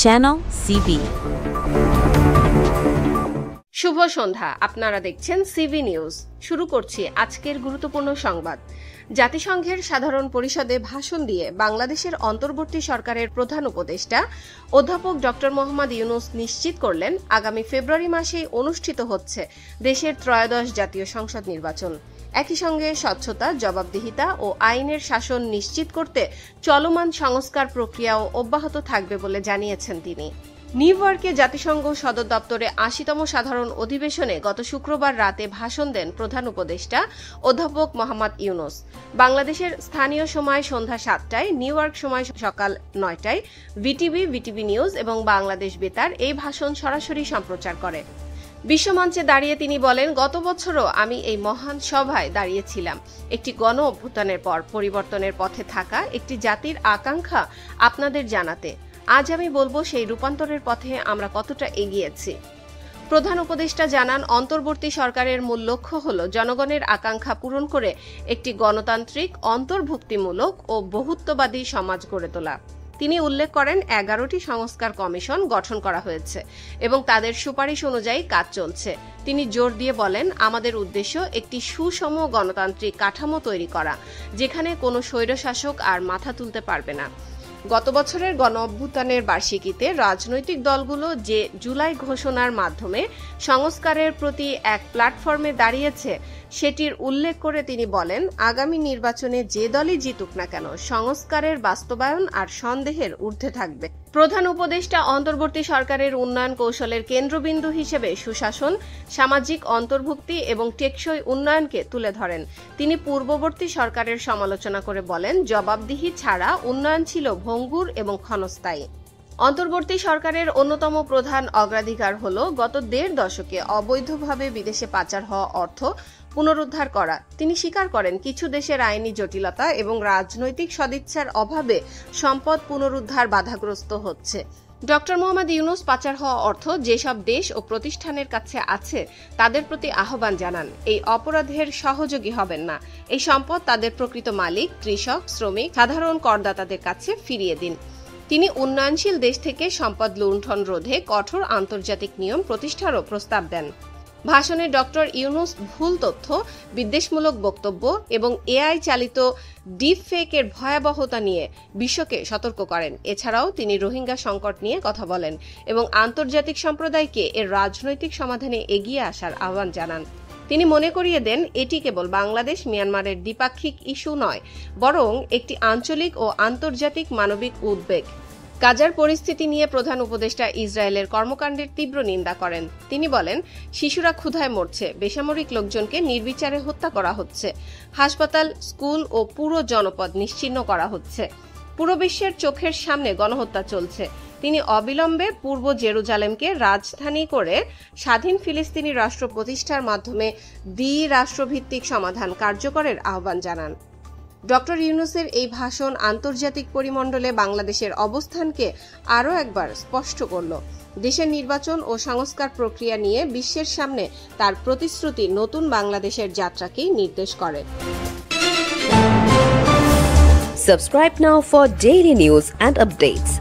channel CV. শুভ সন্ধ্যা, আপনারা দেখছেন CV news. শুরু করছি আজকের গুরুত্বপূর্ণ সংবাদ। জাতিসংঘের সাধারণ পরিষদে ভাষণ দিয়ে বাংলাদেশের অন্তর্বর্তী সরকারের প্রধান উপদেষ্টা অধ্যাপক ডক্টর মোহাম্মদ ইউনূস নিশ্চিত করলেন, আগামী ফেব্রুয়ারি মাসেই অনুষ্ঠিত হচ্ছে দেশের ত্রয়োদশ জাতীয় সংসদ নির্বাচন। একই সঙ্গে স্বচ্ছতা, জবাবদিহিতা ও আইনের শাসন নিশ্চিত করতে চলমান সংস্কার প্রক্রিয়াও অব্যাহত থাকবে বলে জানিয়েছেন তিনি। নিউ ইয়র্কে জাতিসংঘ সদর দপ্তরে ৮০তম সাধারণ অধিবেশনে গত শুক্রবার রাতে ভাষণ দেন প্রধান উপদেষ্টা অধ্যাপক মোহাম্মদ ইউনূস। বাংলাদেশের স্থানীয় সময় সন্ধ্যা ৭টায়, নিউ ইয়র্ক সময় সকাল ৯টায় ভিটিভি নিউজ এবং বাংলাদেশ বেতার এই ভাষণ সরাসরি সম্প্রচার করে। বিশ্বমঞ্চে দাঁড়িয়ে তিনি বলেন, গত বছরও আমি এই মহান সভায় দাঁড়িয়েছিলাম একটি গণ অভ্যুত্থানের পর পরিবর্তনের পথে থাকা একটি জাতির আকাঙ্ক্ষা আপনাদের জানাতে। আজ আমি বলবো সেই রূপান্তরের পথে আমরা কতটা এগিয়েছি। প্রধান উপদেষ্টা জানান, অন্তর্বর্তী সরকারের মূল লক্ষ্য হল জনগণের আকাঙ্ক্ষা পূরণ করে একটি গণতান্ত্রিক, অন্তর্ভুক্তিমূলক ও বহুত্ববাদী সমাজ গড়ে তোলা। তিনি উল্লেখ করেন, 11টি সংস্কার কমিশন গঠন করা হয়েছে এবং তাদের সুপারিশ অনুযায়ী কাজ চলছে। তিনি জোর দিয়ে বলেন, আমাদের উদ্দেশ্য একটি সুষম গণতান্ত্রিক কাঠামো তৈরি করা, যেখানে কোনো স্বৈরশাসক আর মাথা তুলতে পারবে না। গত বছরের গণ অভ্যুত্থানের বার্ষিকীতে রাজনৈতিক দলগুলো যে জুলাই ঘোষণার মাধ্যমে সংস্কারের প্রতি এক প্ল্যাটফর্মে দাঁড়িয়েছে, সেটির উল্লেখ করে তিনি বলেন, আগামী নির্বাচনে যে দলই জিতুক না কেন, সংস্কারের বাস্তবায়ন আর সন্দেহের ঊর্ধ্বে থাকবে। প্রধান উপদেষ্টা অন্তর্বর্তী সরকারের উন্নয়ন কৌশলের কেন্দ্রবিন্দু হিসেবে সুশাসন, সামাজিক অন্তর্ভুক্তি এবং টেকসই উন্নয়নকে তুলে ধরেন। তিনি পূর্ববর্তী সরকারের সমালোচনা করে বলেন, জবাবদিহি ছাড়া উন্নয়ন ছিল ভঙ্গুর এবং ক্ষণস্থায়ী। অন্তর্বর্তী সরকারের অন্যতম প্রধান অগ্রাধিকার হল গত ১.৫ দশকে অবৈধভাবে বিদেশে পাচার হওয়া অর্থ পুনরুদ্ধার করা। তিনি স্বীকার করেন, কিছু দেশের আইনি জটিলতা এবং রাজনৈতিক সদিচ্ছার অভাবে সম্পদ পুনরুদ্ধার বাধাগ্রস্ত হচ্ছে। ডক্টর মোহাম্মদ ইউনূস পাচার হওয়া অর্থ যেসব দেশ ও প্রতিষ্ঠানের কাছে আছে তাদের প্রতি আহ্বান জানান, এই অপরাধের সহযোগী হবেন না। এই সম্পদ তাদের প্রকৃত মালিক, কৃষক, শ্রমিক, সাধারণ করদাতাদের কাছে ফিরিয়ে দিন। তিনি উন্নয়নশীল দেশ থেকে সম্পদ লুণ্ঠন রোধে কঠোর আন্তর্জাতিক নিয়ম প্রতিষ্ঠারও প্রস্তাব দেন। ভাষণে ডক্টর ইউনূস ভুল তথ্য, বিদ্বেষমূলক বক্তব্য এবং এআই চালিত ডিপ ফেকের ভয়াবহতা নিয়ে বিশ্বকে সতর্ক করেন। এছাড়াও তিনি রোহিঙ্গা সংকট নিয়ে কথা বলেন এবং আন্তর্জাতিক সম্প্রদায়কে এর রাজনৈতিক সমাধানে এগিয়ে আসার আহ্বান জানান। তিনি মনে করিয়ে দেন, এটি কেবল বাংলাদেশ মিয়ানমারের দ্বিপাক্ষিক ইস্যু নয়, বরং একটি আঞ্চলিক ও আন্তর্জাতিক মানবিক উদ্বেগ। গাজার পরিস্থিতি নিয়ে প্রধান উপদেষ্টা ইসরায়েলের কর্মকাণ্ডের তীব্র নিন্দা করেন। তিনি বলেন, শিশুরা ক্ষুধায় মরছে, বেসামরিক লোকজনকে নির্বিচারে হত্যা করা হচ্ছে, হাসপাতাল, স্কুল ও পুরো জনপদ নিশ্চিহ্ন করা হচ্ছে। পুরো বিশ্বের চোখের সামনে গণহত্যা চলছে। তিনি অবিলম্বে পূর্ব জেরুজালেমকে রাজধানী করে স্বাধীন ফিলিস্তিনি রাষ্ট্র প্রতিষ্ঠার মাধ্যমে দ্বি-রাষ্ট্রভিত্তিক সমাধান কার্যকরের আহ্বান জানান। ডক্টর ইউনূসের এই ভাষণ আন্তর্জাতিক পরিমণ্ডলে বাংলাদেশের অবস্থানকে আরও একবার স্পষ্ট করল। দেশের নির্বাচন ও সংস্কার প্রক্রিয়া নিয়ে বিশ্বের সামনে তার প্রতিশ্রুতি নতুন বাংলাদেশের যাত্রাকেই নির্দেশ করে। Subscribe now for daily news and updates.